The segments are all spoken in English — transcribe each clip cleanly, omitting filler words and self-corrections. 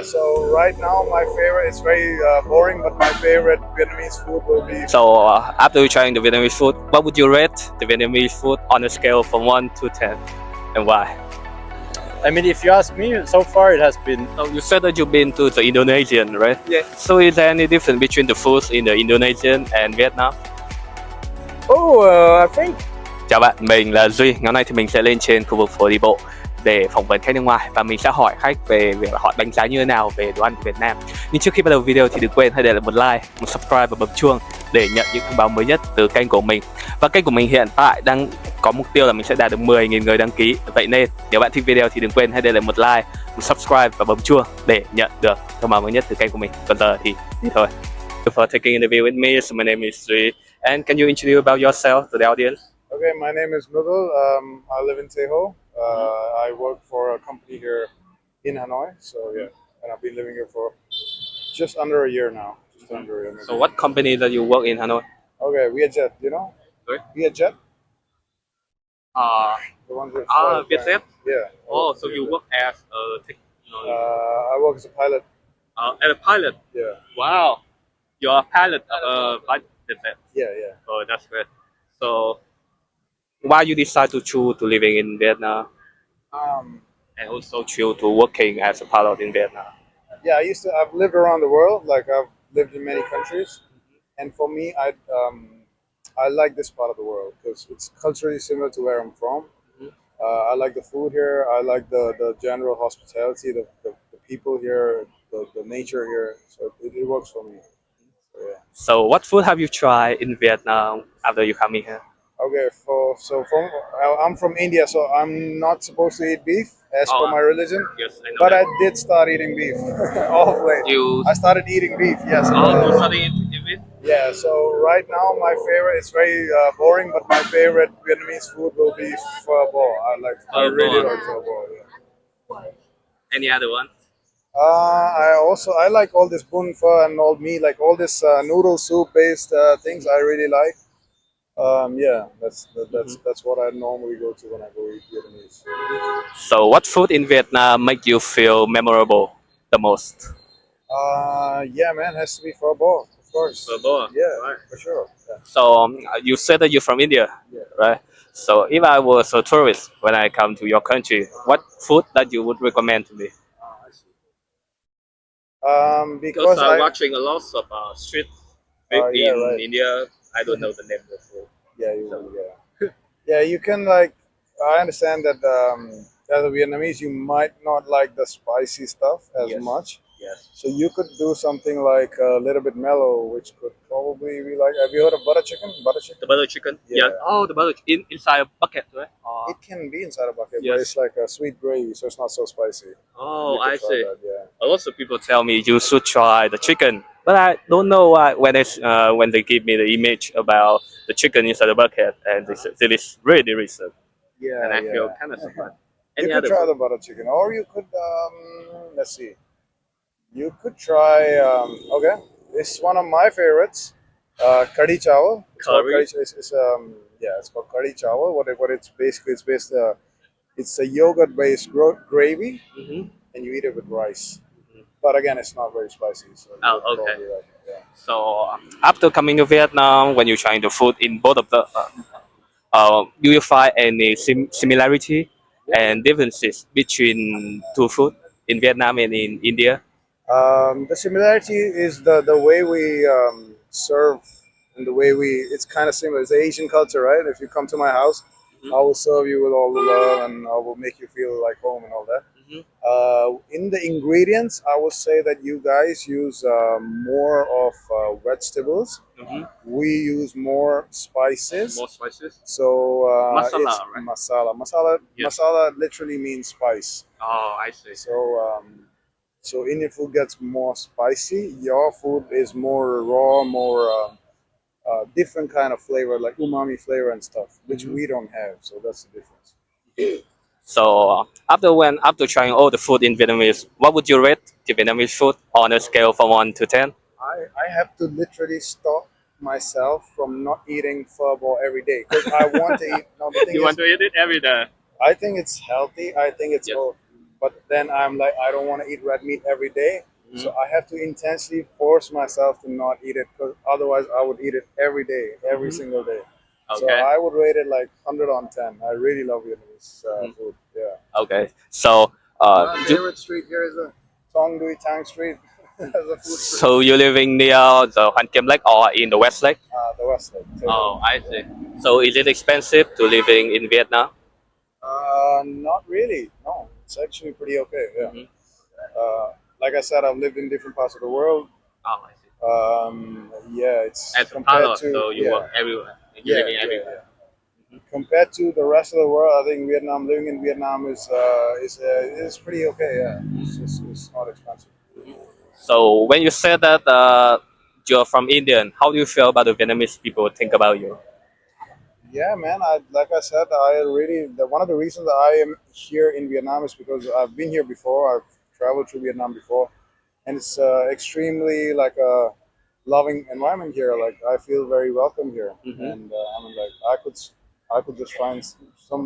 So right now, my favorite is very boring, but my favorite Vietnamese food will be. So after trying the Vietnamese food, what would you rate the Vietnamese food on a scale from 1 to 10, and why? I mean, if you ask me, so far it has been. So you said that you've been to the Indonesian, right? Yeah. So is there any difference between the foods in the Indonesian and Vietnam? I think. Chào bạn, mình là Duy. Ngày hôm nay thì mình sẽ lên trên khu vực phố đi bộ để phỏng vấn khách nước ngoài và mình sẽ hỏi khách về việc là họ đánh giá như thế nào về đồ ăn của Việt Nam. Nhưng trước khi bắt đầu video thì đừng quên hãy để lại một like, một subscribe và bấm chuông để nhận những thông báo mới nhất từ kênh của mình. Và kênh của mình hiện tại đang có mục tiêu là mình sẽ đạt được 10.000 người đăng ký. Vậy nên nếu bạn thích video thì đừng quên hãy để lại một like, một subscribe và bấm chuông để nhận được thông báo mới nhất từ kênh của mình. Còn giờ thì đi thôi. Thank you for taking interview with me. So my name is Duy. And can you introduce about yourself to the audience? Okay, my name is Nudul. I live in Teho. I work for a company here in Hanoi. So yeah, and I've been living here for just under a year now. Just under a year. So what company that you work in Hanoi? Okay, Vietjet, you know? Sorry? Vietjet, Uh, the one that. Vietjet? Yeah. Oh, so you work as a I work as a pilot. as a pilot. Yeah. Wow, you're a pilot by Vietjet. Yeah, yeah. Oh, that's great. So why you decide to choose to living in Vietnam Um, and also choose to working as a pilot in Vietnam? yeah, I've lived around the world. Like I've lived in many countries, and for me, I like this part of the world because it's culturally similar to where I'm from. Mhm. I like the food here. I like the general hospitality, the people here, the nature here. So it works for me. So, yeah. So what food have you tried in Vietnam after you coming here? Okay. I'm from India, so I'm not supposed to eat beef as per Oh, my religion. yes, I know But that. I did start eating beef off late. You I started eating beef. Yes. you study in Viet? Yeah, so right now my favorite is very boring, but my favorite Vietnamese food will be phở bò. I Phở really bò. like phở bò. Yeah. Any other one? I like all this bun pho and all meat, like all this noodle soup based things. I really like. Yeah, that's what I normally go to when I go eat Vietnamese. So what food in Vietnam make you feel memorable the most? Yeah, man, has to be phở bò, of course. Phở bò. Yeah, Right. for sure. Yeah. So you said that you're from India, Yeah. right? So if I was a tourist when I come to your country, what food that you would recommend to me? I see. Because Because I'm I. watching a lot of street food Yeah, in right. India. I don't know the name of the food. Yeah, yeah. You can like. I understand that as a Vietnamese, you might not like the spicy stuff as Yes. much. Yes. So you could do something like a little bit mellow, which could probably be like. Have you heard of butter chicken? Butter chicken. The butter chicken. Yeah. Oh, the butter inside a bucket, right? It can be inside a bucket, but Yes. it's like a sweet gravy, so it's not so spicy. Oh, You could I try see. that, yeah. A lot of people tell me you should try the chicken, but I don't know why when they give me the image about the chicken inside the bucket and they say it is really delicious, Yeah, and I yeah. feel kind of surprised. You Any could other try food? the butter chicken, or you could let's see. You could try. Okay, it's one of my favorites. Curry chawal. It's called Curry? yeah, it's called curry chawal. What it's basically it's based. It's a yogurt based gravy, Hmm. and you eat it with rice. But again, it's not very spicy, so you Oh, would okay. probably like it. Yeah. So after coming to Vietnam, when you're trying the food in both of the, do you find any similarity and differences between two food in Vietnam and in India? The similarity is the way we serve and the way we. It's kind of similar. It's Asian culture, right? If you come to my house, Mhm. I will serve you with all the love and I will make you feel like home and all that. Mhm. In the ingredients, I would say that you guys use more of vegetables. Mhm. We use more spices. More spices. So Masala, it's right? masala. Masala. Yes. Masala literally means spice. Oh, I see. So Indian food gets more spicy. Your food is more raw, more different kind of flavor, like umami flavor and stuff, which Mhm. we don't have. So that's the difference. So after trying all the food in Vietnamese, what would you rate the Vietnamese food on a scale from 1 to 10? I have to literally stop myself from not eating phở bò every day because I want to eat. No, the thing You is, want to eat it every day? I think it's healthy. I think it's Yes. but then I'm like, I don't want to eat red meat every day. So I have to intentionally force myself to not eat it, because otherwise I would eat it every day, every single day. So Okay. I would rate it like 100 on 10. I really love Vietnamese food. Yeah. Okay. So My you, favorite street here is the Tong Dui Tang Street. As a food street. so you're living near the Hoàn Kiếm Lake or in the West Lake? The West Lake. Oh, I see. So is it expensive to living in Vietnam? Not really. No, it's actually pretty okay. Yeah. Mhm. Like I said, I've lived in different parts of the world. Oh, I see. Yeah, it's As a compared pilot, to so you work everywhere. You yeah, living yeah, everywhere. yeah. Compared to the rest of the world, I think Vietnam, living in Vietnam is pretty okay. Yeah, it's not expensive. So when you said that you're from Indian, how do you feel about the Vietnamese people think about you? Yeah, man. Like I said, I really one of the reasons I am here in Vietnam is because I've been here before. I've traveled to Vietnam before, and it's extremely like a loving environment here. Like I feel very welcome here, Hmm. and I mean, like I could just find some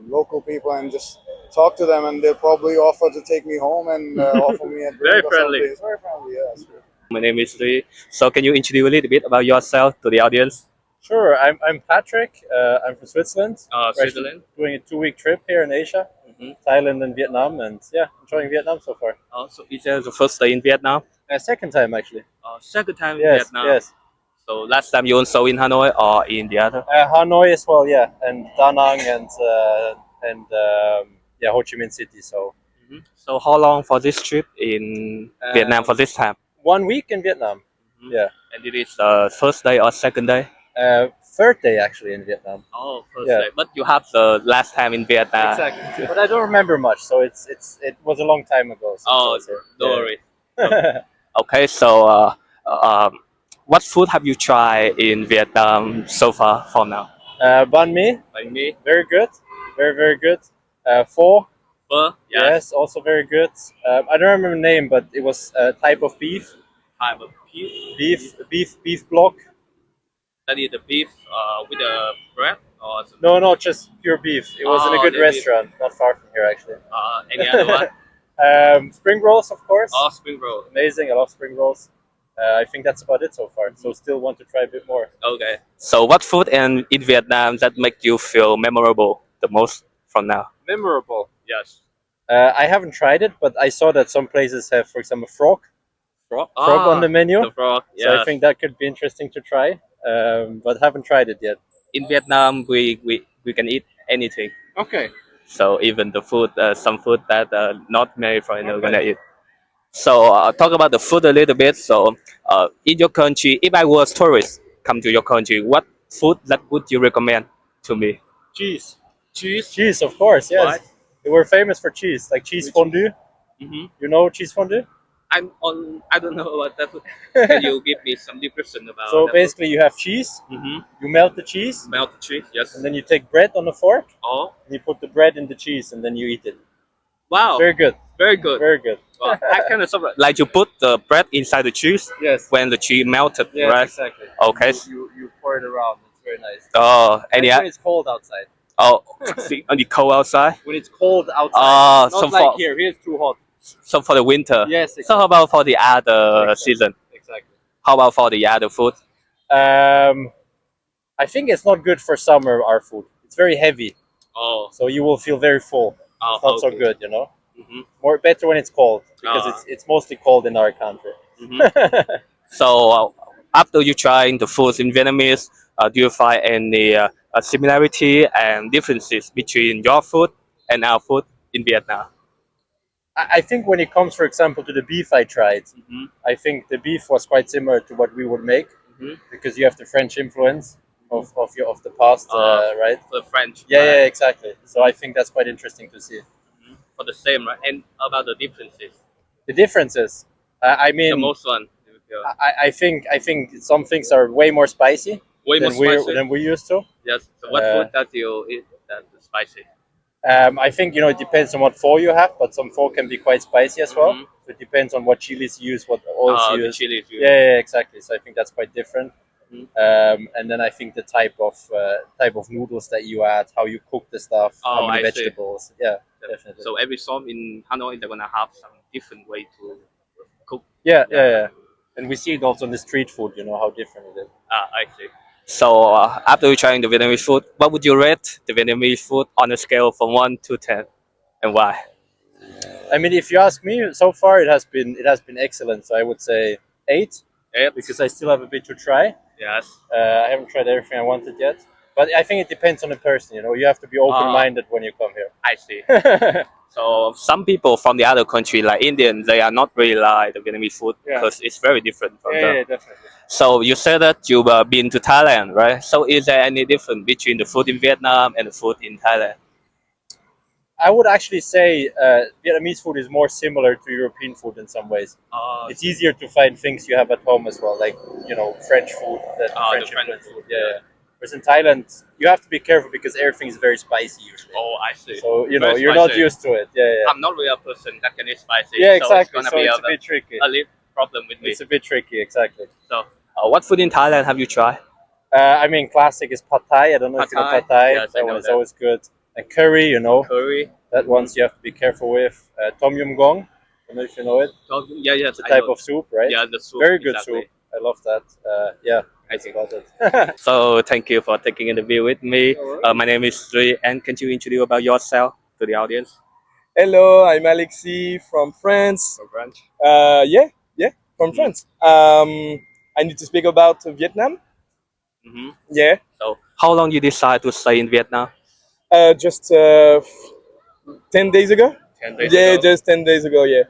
local people and just talk to them, and they'll probably offer to take me home and offer me a Very drink or friendly. something. It's very friendly. Yeah, it's good. My name is Lee. So can you introduce a little bit about yourself to the audience? Sure, I'm Patrick. I'm from Switzerland. We're actually Switzerland. doing a 2 week trip here in Asia, Hmm. Thailand and Vietnam, and yeah, enjoying Vietnam so far. So is that the first day in Vietnam? Second time actually. Second time in Yes, Vietnam. yes. So last time you also in Hanoi or in the other? Hanoi as well, yeah, and Da Nang and yeah, Ho Chi Minh City. So Mhm. So how long for this trip in Vietnam for this time? 1 week in Vietnam. Mhm. Yeah, And it is first day or second day? third day actually in Vietnam. Oh, first Yeah. day. But you have the last time in Vietnam. Exactly, but I don't remember much, so it was a long time ago. Since I Oh, was here. don't Yeah. worry. Okay, so what food have you tried in Vietnam so far for now? Banh mi, Like me, very good, very good. Pho, pho, yes, also very good. I don't remember the name, but it was a type of beef, type of beef. beef block. That is the beef with the bread or some, No, just pure beef. It was in a oh, good the beef. restaurant, not far from here actually. Any other one? Spring rolls, of course. Oh, spring roll. Amazing. I love spring rolls. I think that's about it so far. So still want to try a bit more. Okay. So what food in Vietnam that make you feel memorable the most from now? Memorable. Yes. I haven't tried it, but I saw that some places have, for example, Frog. frog on the menu. The frog. So I Yes. think that could be interesting to try, but haven't tried it yet. In Vietnam, we can eat anything. Okay. So even the food, some food that not many foreigner Okay. gonna eat. So talk about the food a little bit. So in your country, if I was tourist come to your country, what food that would you recommend to me? Cheese. Cheese. Cheese, of course. Yes. Why? They were famous for cheese, like cheese fondue. Mm-hmm. You know cheese fondue? I don't know about that. Can you give me some description about So that basically, you have cheese. Mm-hmm. You melt the cheese, Melt cheese. Yes. and then you take bread on a fork, Oh. and you put the bread in the cheese, and then you eat it. Wow. Very good. Very good. Very good. Wow. I kind of surprised. Like you put the bread inside the cheese Yes. when the cheese melted, Yes, right? exactly. Okay. You pour it around. It's very nice. Oh, and That's yeah. when it's cold outside. Oh, on the cold outside. When it's cold outside. Oh, Not so like for here. Here it's too hot. so for the winter. Yes. So how about for the other Exactly. season? Exactly. How about for the other food? I think it's not good for summer. Our food. It's very heavy, Oh, so you will feel very full. It's not so okay. good, you know. Mhm. More better when it's cold because Ah. it's mostly cold in our country. Mhm. So after you trying the foods in Vietnamese, do you find any similarity and differences between your food and our food in Vietnam? I think when it comes, for example, to the beef I tried, Mm-hmm. I think the beef was quite similar to what we would make Mm-hmm. because you have the French influence of the past, right? The French. Yeah, right? yeah, exactly. So I think that's quite interesting to see. Mhm. For the same, right? And about the differences, The differences. I the mean, most one. I think some things are way more spicy Way more spicy. than we used to. Yes. So what Uh, food that you eat that is spicy? I think it depends on what pho you have, but some pho can be quite spicy as well. Mhm. So it depends on what chilies you use, what oils you The use. chilies. Yeah, exactly. So I think that's quite different. And then I think the type of noodles that you add, how you cook the stuff, Oh, how many I see. vegetables. Yeah, definitely. So every shop in Hanoi they're gonna have some different way to cook. Yeah. And we see it also in the street food. You know how different it is. I see. So after trying the Vietnamese food, what would you rate the Vietnamese food on a scale from 1 to 10, and why? I mean, if you ask me, so far it has been excellent. So I would say 8 Eight. because I still have a bit to try. Yes. I haven't tried everything I wanted yet, but I think it depends on the person. You know, you have to be open-minded when you come here. I see. So some people from the other country, like Indian, they are not really like the Vietnamese food Yeah. because it's very different from them. Yeah, definitely. So you said that you've been to Thailand, right? So is there any difference between the food in Vietnam and the food in Thailand? I would actually say Vietnamese food is more similar to European food in some ways. It's easier to find things you have at home as well, like French food, French influenced food. Yeah. Whereas in Thailand, you have to be careful because everything is very spicy usually. Oh, I see. So Very you're not spicy. used to it. Yeah. I'm not really a person that can eat spicy. Yeah, So exactly. it's So gonna it's be a bit tricky. a little problem with me. It's a bit tricky, exactly. So what food in Thailand have you tried? I mean, classic is pad thai. I don't know if you know Pad pad Thai? thai. Yes, I That know one is that. always good. And curry, Curry. that ones you have to be careful with. Tom yum gong. I don't know if you know it. Yeah, yes, It's a I type know. of soup, right? Yeah, the soup. Very good exactly. soup. I love that. Yeah, I that's see. about it. So thank you for taking an interview with me. My name is Sri, and can you introduce about yourself to the audience? Hello, I'm Alexis from France. From French. Yeah, from France. I need to speak about Vietnam. Mm-hmm. Yeah, So how long you decide to stay in Vietnam? just 10 days ago. 10 days Yeah, ago. just 10 days ago. Yeah,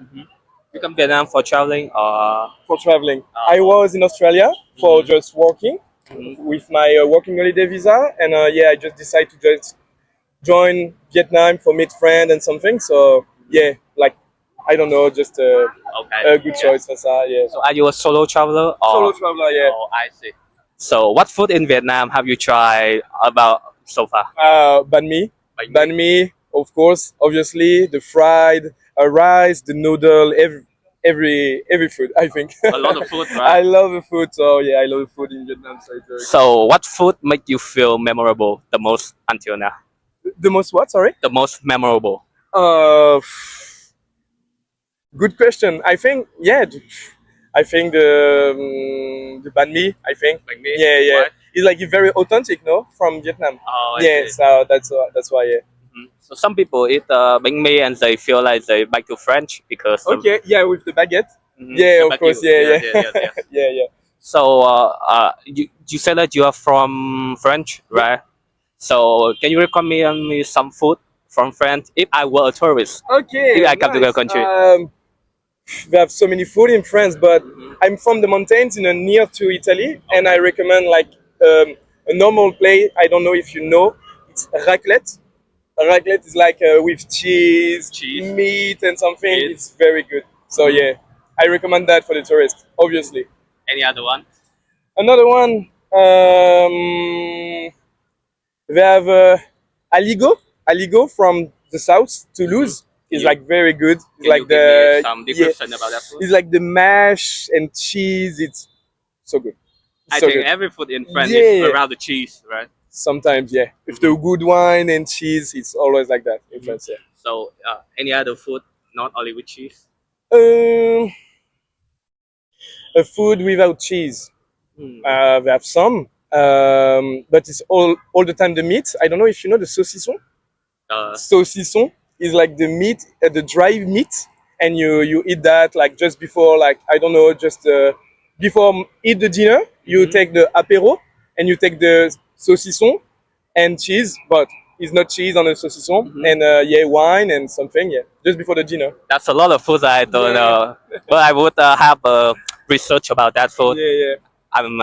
You come Vietnam for traveling or for traveling. I was in Australia for just working with my working holiday visa, and I just decided to just join Vietnam for meet friend and something. So yeah, like I don't know, just okay. a good choice for that. Yeah, So are you a solo traveler or? solo traveler. Yeah. Oh, I see. So what food in Vietnam have you tried about so far? Banh mi. Banh mi, of course, obviously the fried rice, the noodle, every food. I think. A lot of food, right? I love the food. So yeah, I love the food in Vietnam. So it's very So what food make you feel memorable the most until now? the most what? Sorry. The most memorable. Uh, Good question. I think I think the banh mi. I think. Banh mi? Yeah. What? It's like very authentic, no, from Vietnam. Oh, I Yeah. see. So that's why. Yeah. So some people eat bánh mi and they feel like they back to French because Okay. Yeah, with the baguette. Mhm, Yeah, the of back course. you. Yeah. Yes. Yeah. So you said that you are from French, right? So can you recommend me some food from France if I were a tourist? Okay, If I come to your nice. country. We have so many food in France, but I'm from the mountains near to Italy, and I recommend like a normal place. I don't know if you know. It's raclette. Raclette is like with cheese, meat, and something. Meat. It's very good. So yeah, I recommend that for the tourist, obviously. Any other one? Another one, we have aligo. Aligo from the south, Toulouse, is You- like very good. It's Can like you give me some yeah, description about that food? it's like the mash and cheese. It's so good. I So think good. every food in France Yeah. is around the cheese, right? Sometimes, yeah. With the good wine and cheese, it's always like that in France. Yeah. So any other food, not only with cheese? Um, a food without cheese. We have some, but it's all the time the meat. I don't know if you know the saucisson. Saucisson is like the meat, the dry meat, and you eat that like just before, like I don't know, just before eat the dinner. You take the apéro and you take the saucisson and cheese, but it's not cheese on the saucisson, and wine and something, just before the dinner. That's a lot of food I don't know, but I would have research about that food. Yeah. I'm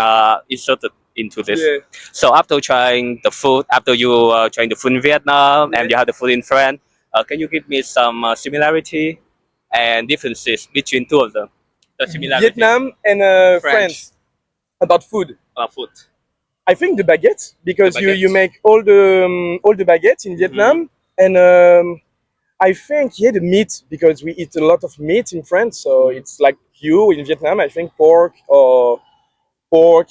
interested into this. Yeah. So after trying the food, after you trying the food in Vietnam and you have the food in France, can you give me some similarity and differences between two of them? The similarity. Vietnam and France about food. Food. I think the baguette, because The baguette. you make all the baguettes in Vietnam, and I think the meat, because we eat a lot of meat in France, so it's like you in Vietnam. I think pork or pork,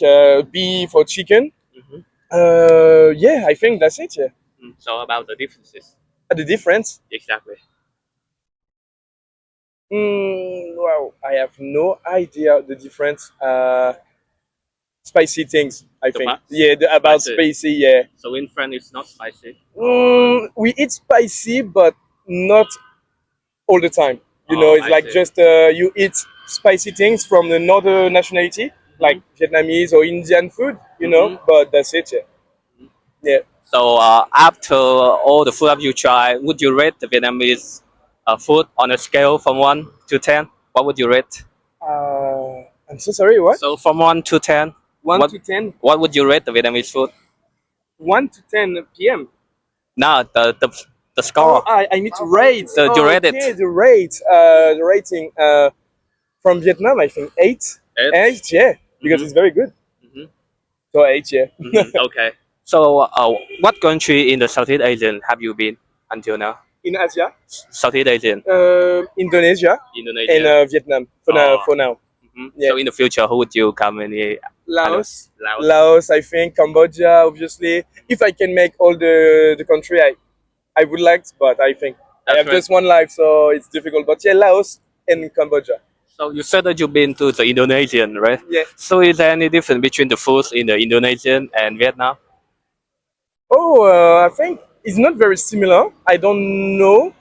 beef, or chicken. Mhm. Yeah, I think that's it. Yeah, So about the differences. the difference. Exactly. Wow, I have no idea the difference. Spicy things, I think. Yeah, about spicy. Yeah. So in France, it's not spicy. We eat spicy, but not all the time. You know, it's I like see. just you eat spicy things from another nationality, like Vietnamese or Indian food. You know, but that's it. Yeah. Yeah. So after all the food you try, would you rate the Vietnamese food on a scale from 1 to 10? What would you rate? I'm so sorry. What? So from 1 to 10, One what to 10. what would you rate the Vietnamese food? 1 to 10 p.m. No, the Oh, score. I need to rate. So you rate Okay, it. the rating from Vietnam, I think 8. Eight. 8, yeah, because it's very good. Mhm. So 8, yeah. Okay. So what country in the Southeast Asian have you been until now? In Asia, Southeast Asian, Indonesia, Indonesia. and Vietnam for now. For now, yeah. So in the future, who would you come in here? Laos, Laos. I think Cambodia, obviously. If I can make all the country, I would like, but I think I have right. just one life, so it's difficult. But yeah, Laos and Cambodia. So you said that you've been to the Indonesian, right? Yeah. So is there any difference between the foods in the Indonesian and Vietnam? Oh, I think it's not very similar. I don't know.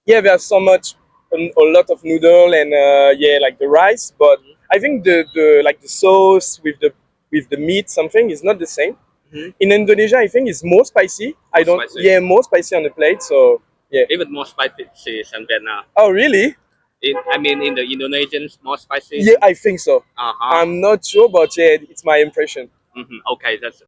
Yeah, there's so much, a lot of noodle and yeah, like the rice. But I think the like the sauce with the meat something is not the same. In Indonesia, I think it's more spicy. I don't. spicy. Yeah, more spicy on the plate. So yeah. Even more spicy than Vietnam. Oh really? I mean, in the Indonesian, it's more spicy. Yeah, I think so. Uh-huh. I'm not sure, but yeah, it's my impression. Okay, that's